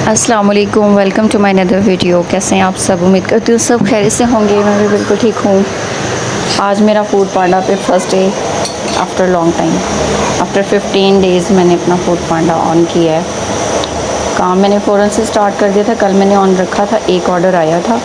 अस्सलाम वालेकुम, welcome to my another video. कैसे हैं आप सब? उम्मीद करती हूँ सब खैरियत से होंगे। मैं भी बिल्कुल ठीक हूँ। आज मेरा फूड पांडा पे first day after long time, after 15 days मैंने अपना फूड पांडा ऑन किया है। काम मैंने फ़ौरन से स्टार्ट कर दिया था। कल मैंने ऑन रखा था, एक ऑर्डर आया था।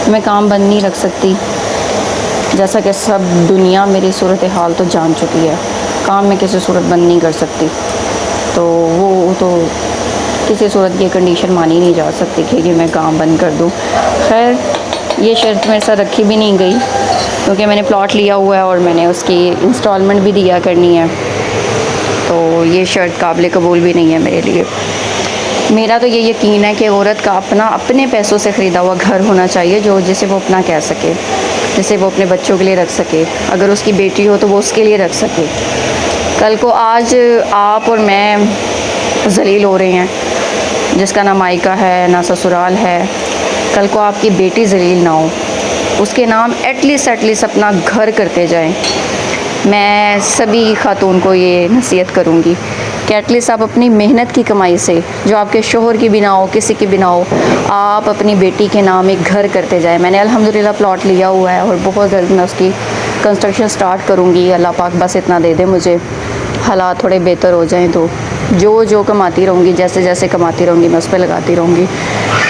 मैं काम बंद नहीं रख सकती, जैसा कि सब दुनिया मेरी सूरत हाल तो जान चुकी है। काम मैं किसी सूरत बंद नहीं कर सकती, तो वो तो किसी सूरत ये कंडीशन मानी नहीं जा सकती कि मैं काम बंद कर दूं। खैर, ये शर्त मेरे साथ रखी भी नहीं गई, क्योंकि मैंने प्लॉट लिया हुआ है और मैंने उसकी इंस्टॉलमेंट भी दिया करनी है, तो ये शर्त काबिल कबूल भी नहीं है मेरे लिए। मेरा तो ये यकीन है कि औरत का अपने पैसों से ख़रीदा हुआ घर होना चाहिए, जिसे वो अपना कह सके, जिसे वो अपने बच्चों के लिए रख सके। अगर उसकी बेटी हो तो वो उसके लिए रख सके। कल को आज आप और मैं जलील हो रहे हैं, जिसका ना मायका है ना ससुराल है। कल को आपकी बेटी जलील ना हो, उसके नाम एटलीस्ट अपना घर करते जाएं। मैं सभी खातून को ये नसीहत करूँगी कि एटलीस्ट आप अपनी मेहनत की कमाई से, जो आपके शोहर की भी ना हो, किसी की भी ना हो, आप अपनी बेटी के नाम एक घर करते जाएं। मैंने अल्हम्दुलिल्लाह प्लॉट लिया हुआ है और बहुत जल्द मैं उसकी कंस्ट्रक्शन स्टार्ट करूँगी। अल्लाह पाक बस इतना दे दे मुझे, हालात थोड़े बेहतर हो जाएं तो जो कमाती रहूँगी, जैसे कमाती रहूँगी, मैं उस पर लगाती रहूँगी।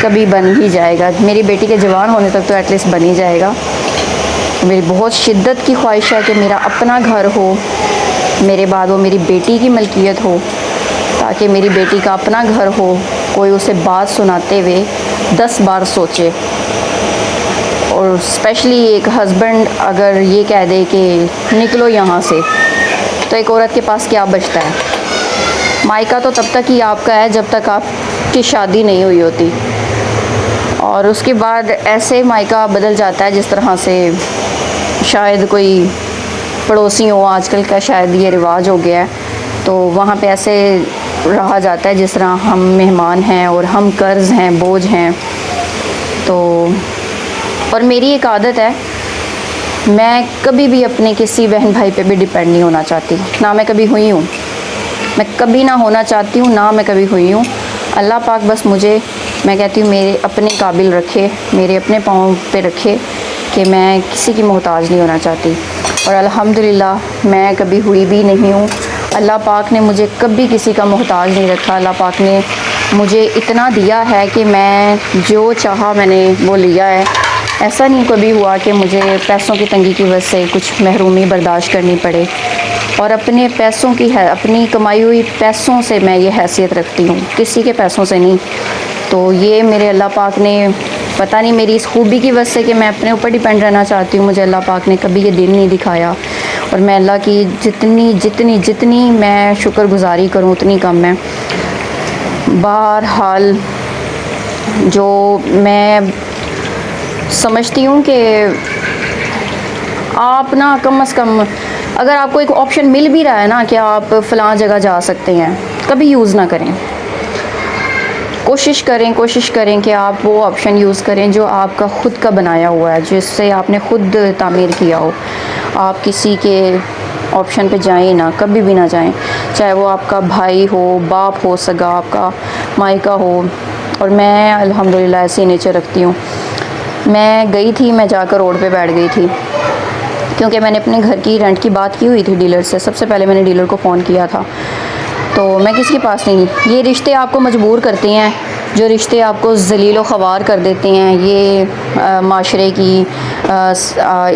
कभी बन ही जाएगा। मेरी बेटी के जवान होने तक तो एटलीस्ट बन ही जाएगा। मेरी बहुत शिद्दत की ख्वाहिश है कि मेरा अपना घर हो, मेरे बाद वो मेरी बेटी की मलकियत हो, ताकि मेरी बेटी का अपना घर हो, कोई उसे बात सुनाते हुए 10 बार सोचे। और स्पेशली एक हस्बैंड अगर ये कह दे कि निकलो यहाँ से, तो एक औरत के पास क्या बचता है? मायका तो तब तक ही आपका है जब तक आपकी शादी नहीं हुई होती, और उसके बाद ऐसे मायका बदल जाता है जिस तरह से शायद कोई पड़ोसी हो। आजकल का शायद ये रिवाज हो गया है, तो वहाँ पे ऐसे रहा जाता है जिस तरह हम मेहमान हैं और हम कर्ज़ हैं, बोझ हैं। तो और मेरी एक आदत है, मैं कभी भी अपने किसी बहन भाई पे भी डिपेंड नहीं होना चाहती, ना मैं कभी हुई हूँ, मैं कभी ना होना चाहती हूँ, ना मैं कभी हुई हूँ। अल्लाह पाक बस मुझे, मैं कहती हूँ, मेरे अपने काबिल रखे, मेरे अपने पाँव पे रखे कि मैं किसी की मोहताज नहीं होना चाहती। और अल्हम्दुलिल्लाह मैं कभी हुई भी नहीं हूँ। अल्लाह पाक ने मुझे कभी किसी का मोहताज नहीं रखा। अल्लाह पाक ने मुझे इतना दिया है कि मैं जो चाहा मैंने वो लिया है। ऐसा नहीं कभी हुआ कि मुझे पैसों की तंगी की वजह से कुछ महरूमी बर्दाश्त करनी पड़े, और अपने पैसों की है, अपनी कमाई हुई पैसों से मैं ये हैसियत रखती हूँ, किसी के पैसों से नहीं। तो ये मेरे अल्लाह पाक ने, पता नहीं मेरी इस खूबी की वजह से कि मैं अपने ऊपर डिपेंड रहना चाहती हूँ, मुझे अल्लाह पाक ने कभी ये दिन नहीं दिखाया। और मैं अल्लाह की जितनी मैं शुक्रगुजारी करूँ उतनी कम है। बहरहाल, जो मैं समझती हूँ कि आप ना कम से कम, अगर आपको एक ऑप्शन मिल भी रहा है ना कि आप फ़लाँ जगह जा सकते हैं, कभी यूज़ ना करें। कोशिश करें कि आप वो ऑप्शन यूज़ करें जो आपका ख़ुद का बनाया हुआ है, जिससे आपने ख़ुद तामीर किया हो। आप किसी के ऑप्शन पे जाएं ना, कभी भी ना जाएं, चाहे वो आपका भाई हो, बाप हो, सगा, आपका मायका हो। और मैं अल्हम्दुलिल्लाह ऐसी नेचर रखती हूँ। मैं गई थी, मैं जाकर रोड पे बैठ गई थी, क्योंकि मैंने अपने घर की रेंट की बात की हुई थी डीलर से। सबसे पहले मैंने डीलर को फ़ोन किया था, तो मैं किसी के पास नहीं। ये रिश्ते आपको मजबूर करते हैं, जो रिश्ते आपको ज़लील व ख़वार कर देते हैं। ये माशरे की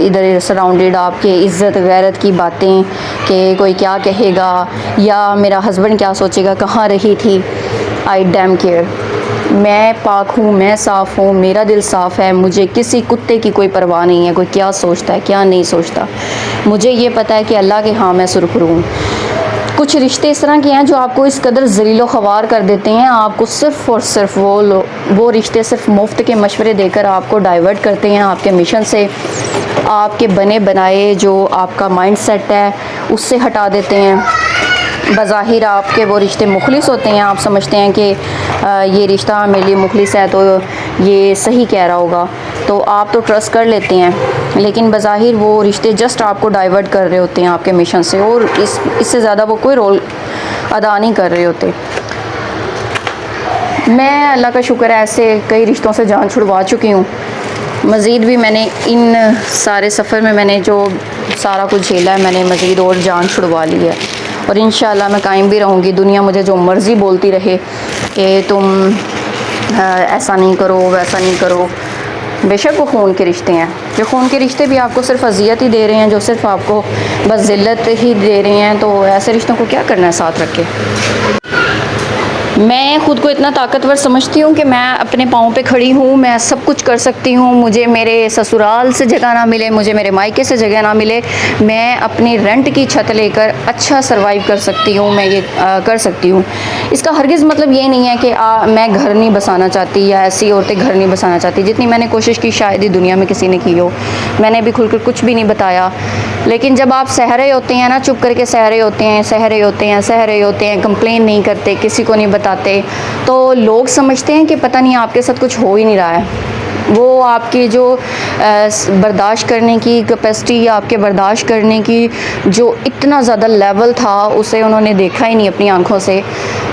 इधर सराउंडेड आपके इज़्ज़त गैरत की बातें कि कोई क्या कहेगा या मेरा हस्बैंड क्या सोचेगा, कहाँ रही थी। आई डैम केयर। मैं पाक हूँ, मैं साफ़ हूँ, मेरा दिल साफ़ है। मुझे किसी कुत्ते की कोई परवाह नहीं है, कोई क्या सोचता है क्या नहीं सोचता। मुझे ये पता है कि अल्लाह के हाँ मैं सुरखरू हूँ। कुछ रिश्ते इस तरह के हैं जो आपको इस कदर ज़लील व ख़वार कर देते हैं, आपको सिर्फ़ और सिर्फ वो रिश्ते सिर्फ मुफ्त के मशवरे देकर आपको डाइवर्ट करते हैं आपके मिशन से, आपके बने बनाए जो आपका माइंड सेट है उससे हटा देते हैं। बज़ाहिर आपके वो रिश्ते मुखलिस होते हैं, आप समझते हैं कि ये रिश्ता मेरे लिए मुखलिस है तो ये सही कह रहा होगा, तो आप तो ट्रस्ट कर लेते हैं, लेकिन बज़ाहिर वो रिश्ते जस्ट आपको डाइवर्ट कर रहे होते हैं आपके मिशन से, और इससे ज़्यादा वो कोई रोल अदा नहीं कर रहे होते। मैं अल्लाह का शुक्र है ऐसे कई रिश्तों से जान छुड़वा चुकी हूँ। मज़ीद भी मैंने इन सारे सफ़र में मैंने जो सारा कुछ झेला है, मैंने मज़ीद और जान छुड़वा ली है और इंशाअल्लाह मैं कायम भी रहूँगी। दुनिया मुझे जो मर्ज़ी बोलती रहे कि तुम ऐसा नहीं करो, वैसा नहीं करो, बेशक वो ख़ून के रिश्ते हैं। जो ख़ून के रिश्ते भी आपको सिर्फ अजियत ही दे रहे हैं, जो सिर्फ आपको बस ज़िल्लत ही दे रहे हैं, तो ऐसे रिश्तों को क्या करना है साथ रख के। मैं ख़ुद को इतना ताकतवर समझती हूँ कि मैं अपने पाँव पे खड़ी हूँ, मैं सब कुछ कर सकती हूँ। मुझे मेरे ससुराल से जगह ना मिले, मुझे मेरे मायके से जगह ना मिले, मैं अपनी रेंट की छत लेकर अच्छा सरवाइव कर सकती हूँ, मैं ये कर सकती हूँ। इसका हरगिज़ मतलब ये नहीं है कि मैं घर नहीं बसाना चाहती या ऐसी औरतें घर नहीं बसाना चाहती। जितनी मैंने कोशिश की शायद ही दुनिया में किसी ने की हो। मैंने भी खुलकर कुछ भी नहीं बताया, लेकिन जब आप सह रहे होते हैं ना, चुप करके सह रहे होते हैं, सह रहे होते हैं, सह रहे होते हैं, कंप्लेन नहीं करते, किसी को नहीं बताते, तो लोग समझते हैं कि पता नहीं आपके साथ कुछ हो ही नहीं रहा है। वो आपकी जो बर्दाश्त करने की कैपेसिटी या आपके बर्दाश्त करने की जो इतना ज़्यादा लेवल था, उसे उन्होंने देखा ही नहीं अपनी आँखों से।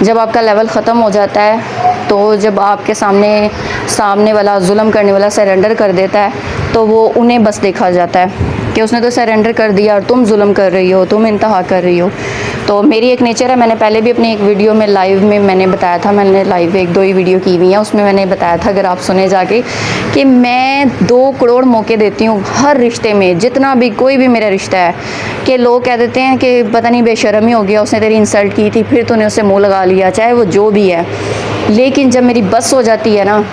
जब आपका लेवल ख़त्म हो जाता है, तो जब आपके सामने वाला जुल्म करने वाला सरेंडर कर देता है, तो वो उन्हें बस देखा जाता है कि उसने तो सरेंडर कर दिया और तुम जुल्म कर रही हो, तुम इंतहा कर रही हो। तो मेरी एक नेचर है, मैंने पहले भी अपनी एक वीडियो में लाइव में मैंने बताया था, मैंने लाइव 1-2 ही वीडियो की हुई हैं, उसमें मैंने बताया था, अगर आप सुने जाके, कि मैं 2 करोड़ मौके देती हूँ हर रिश्ते में, जितना भी कोई भी मेरा रिश्ता है, कि लोग कह देते हैं कि पता नहीं बेशर्मी हो गया, उसने तेरी इंसल्ट की थी, फिर तूने उससे मुँह लगा लिया, चाहे वो जो भी है। लेकिन जब मेरी बस हो जाती है ना,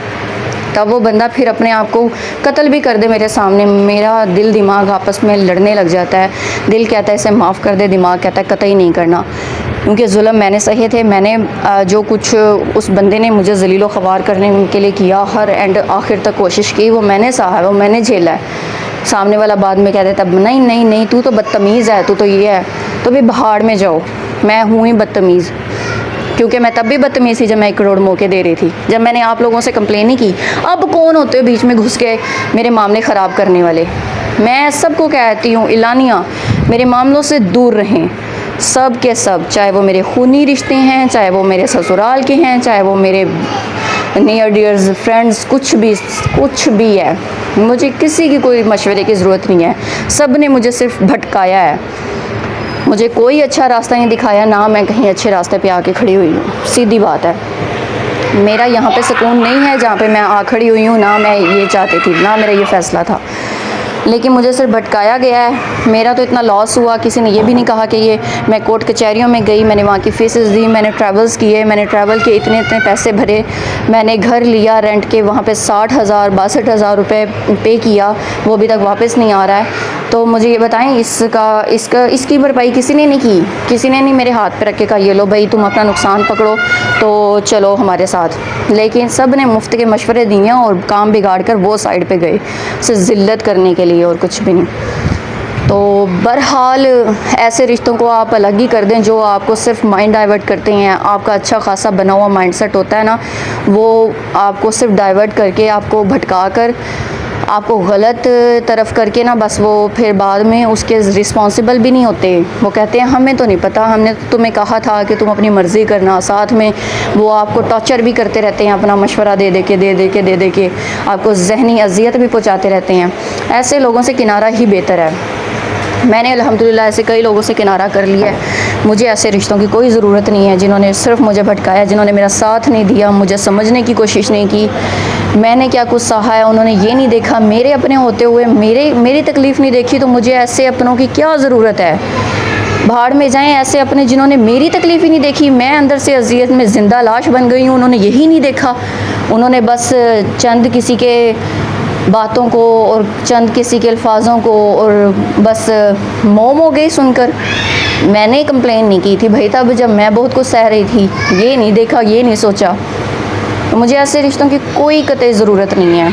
तब वो बंदा फिर अपने आप को कत्ल भी कर दे मेरे सामने, मेरा दिल दिमाग आपस में लड़ने लग जाता है। दिल कहता है इसे माफ़ कर दे, दिमाग कहता है कतई नहीं करना, क्योंकि जुल्म मैंने सहे थे। मैंने जो कुछ उस बंदे ने मुझे ज़लीलो ख़वार करने के लिए किया, हर एंड आखिर तक कोशिश की, वो मैंने सहा है, वो मैंने झेला है। सामने वाला बाद में कह देता नहीं नहीं नहीं, तू तो बदतमीज़ है, तू तो ये है, तो भी भाड़ में जाओ, मैं हूँ ही बदतमीज़। क्योंकि मैं तब भी बदतमीज़ थी जब मैं 1 करोड़ मौके दे रही थी, जब मैंने आप लोगों से कंप्लेन नहीं की। अब कौन होते हो बीच में घुस के मेरे मामले ख़राब करने वाले। मैं सबको कहती हूँ इलानिया, मेरे मामलों से दूर रहें, सब के सब, चाहे वो मेरे खूनी रिश्ते हैं, चाहे वो मेरे ससुराल के हैं, चाहे वो मेरे नियर डियर्स फ्रेंड्स, कुछ भी है, मुझे किसी की कोई मशवरे की ज़रूरत नहीं है। सब ने मुझे सिर्फ भटकाया है, मुझे कोई अच्छा रास्ता नहीं दिखाया, ना मैं कहीं अच्छे रास्ते पे आके खड़ी हुई हूँ। सीधी बात है, मेरा यहाँ पे सुकून नहीं है जहाँ पे मैं आ खड़ी हुई हूँ, ना मैं ये चाहती थी, ना मेरा ये फ़ैसला था, लेकिन मुझे सिर्फ भटकाया गया है। मेरा तो इतना लॉस हुआ, किसी ने ये भी नहीं कहा कि ये मैं कोर्ट कचहरियों में गई, मैंने वहाँ की फ़ीसेस दी, मैंने ट्रैवल्स किए, मैंने ट्रैवल के इतने पैसे भरे, मैंने घर लिया रेंट के, वहाँ पे 60,000-62,000 रुपये पे किया, वो अभी तक वापस नहीं आ रहा है। तो मुझे ये बताएं, इसकी भरपाई किसी ने नहीं की, किसी ने नहीं मेरे हाथ पे रख के कहा ये लो भाई तुम अपना नुकसान पकड़ो तो चलो हमारे साथ। लेकिन सब ने मुफ्त के मशवरे दिए और काम बिगाड़ कर वो साइड पे गए, सिर्फ ज़िल्लत करने के लिए और कुछ भी नहीं। तो बहरहाल ऐसे रिश्तों को आप अलग ही कर दें जो आपको सिर्फ माइंड डाइवर्ट करते हैं। आपका अच्छा खासा बना हुआ माइंडसेट होता है ना, वो आपको सिर्फ डाइवर्ट करके, आपको भटका कर, आपको गलत तरफ करके ना, बस वो फिर बाद में उसके रिस्पॉन्सिबल भी नहीं होते। वो कहते हैं हमें तो नहीं पता, हमने तुम्हें कहा था कि तुम अपनी मर्ज़ी करना। साथ में वो आपको टॉर्चर भी करते रहते हैं, अपना मशवरा दे दे के आपको ज़हनी अजियत भी पहुंचाते रहते हैं। ऐसे लोगों से किनारा ही बेहतर है। मैंने अल्हम्दुलिल्लाह ऐसे कई लोगों से किनारा कर लिया है। मुझे ऐसे रिश्तों की कोई ज़रूरत नहीं है जिन्होंने सिर्फ मुझे भटकाया, जिन्होंने मेरा साथ नहीं दिया, मुझे समझने की कोशिश नहीं की मैंने क्या कुछ सहा है, उन्होंने ये नहीं देखा, मेरे अपने होते हुए मेरी तकलीफ़ नहीं देखी, तो मुझे ऐसे अपनों की क्या ज़रूरत है। भाड़ में जाएं ऐसे अपने जिन्होंने मेरी तकलीफ़ ही नहीं देखी। मैं अंदर से अजियत में ज़िंदा लाश बन गई हूँ, उन्होंने यही नहीं देखा। उन्होंने बस चंद किसी के बातों को और चंद किसी के अल्फाजों को और बस मोम हो गई सुनकर। मैंने कंप्लेन नहीं की थी भाई, तब जब मैं बहुत कुछ सह रही थी, ये नहीं देखा, ये नहीं सोचा। तो मुझे ऐसे रिश्तों की कोई कतई ज़रूरत नहीं है।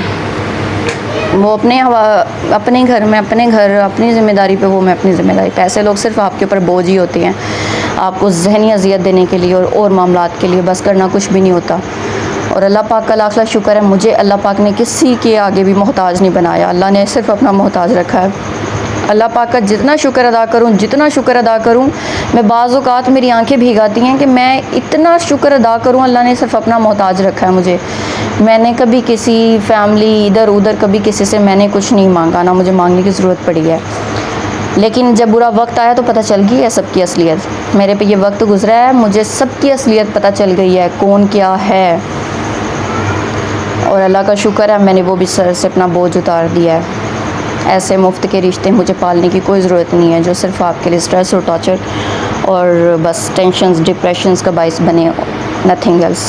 वो अपने घर अपनी ज़िम्मेदारी पे, वो मैं अपनी ज़िम्मेदारी पे। ऐसे लोग सिर्फ आपके ऊपर बोझ ही होते हैं, आपको ज़हनी अजियत देने के लिए और मामलात के लिए, बस करना कुछ भी नहीं होता। और अल्लाह पाक का लाख लाख शुक्र है, मुझे अल्लाह पाक ने किसी के आगे भी मोहताज नहीं बनाया। अल्लाह ने सिर्फ अपना मोहताज रखा है। अल्लाह पाक का जितना शुक्र अदा करूँ, जितना शुक्र अदा करूँ, मैं बाज़ औक़ात मेरी आंखें भीग आती हैं कि मैं इतना शुक्र अदा करूँ। अल्लाह ने सिर्फ़ अपना मोहताज रखा है मुझे। मैंने कभी किसी फैमिली इधर उधर कभी किसी से मैंने कुछ नहीं मांगा, ना मुझे मांगने की ज़रूरत पड़ी है। लेकिन जब बुरा वक्त आया तो पता चल गई है सबकी असलियत। मेरे पे ये वक्त गुज़रा है, मुझे सबकी असलियत पता चल गई है, कौन क्या है। और अल्लाह का शुक्र है मैंने वो भी सर से अपना बोझ उतार दिया है। ऐसे मुफ्त के रिश्ते मुझे पालने की कोई ज़रूरत नहीं है जो सिर्फ़ आपके लिए स्ट्रेस और टॉर्चर और बस टेंशन्स डिप्रेशंस का बाइस बने, नथिंग एल्स।